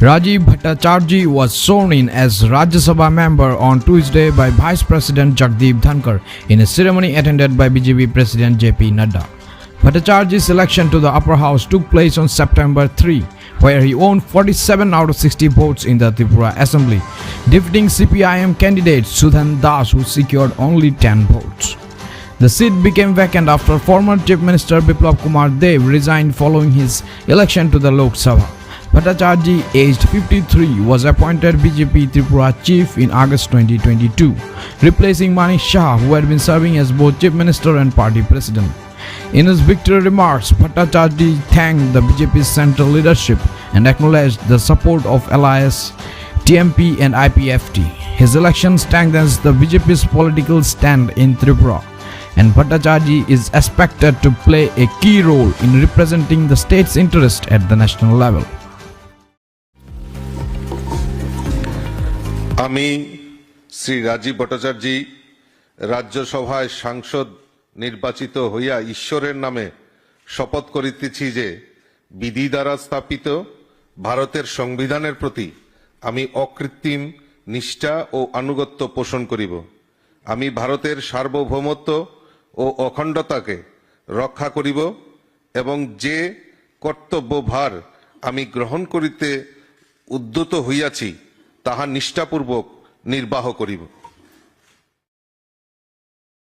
Rajiv Bhattacharjee was sworn in as Rajya Sabha member on Tuesday by Vice President Jagdeep Dhankar in a ceremony attended by BJP President JP Nadda. Bhattacharjee's election to the upper house took place on September 3, where he won 47 out of 60 votes in the Tripura Assembly, defeating CPIM candidate Sudhan Das, who secured only 10 votes. The seat became vacant after former Chief Minister Biplab Kumar Dev resigned following his election to the Lok Sabha. Bhattacharjee, aged 53, was appointed BJP Tripura chief in August 2022, replacing Mani Shah, who had been serving as both chief minister and party president. In his victory remarks, Bhattacharjee thanked the BJP's central leadership and acknowledged the support of LIS, TMP and IPFT. His election strengthens the BJP's political stand in Tripura, and Bhattacharjee is expected to play a key role in representing the state's interest at the national level. আমি শ্রী রাজীব ভট্টাচার্যী রাজ্যসভায় সাংসদ নির্বাচিত হইয়া ঈশ্বরের নামে শপথ করিতেছি যে বিধি দ্বারা স্থাপিত ভারতের সংবিধানের প্রতি আমি অকৃত্রিম নিষ্ঠা ও আনুগত্য পোষণ করিব। আমি ভারতের সার্বভৌমত্ব ও অখণ্ডতাকে রক্ষা করিব এবং যে কর্তব্যভার আমি গ্রহণ করিতে উদ্যত হইয়াছি তাহা নিষ্ঠাপূর্বক নির্বাহ করিব।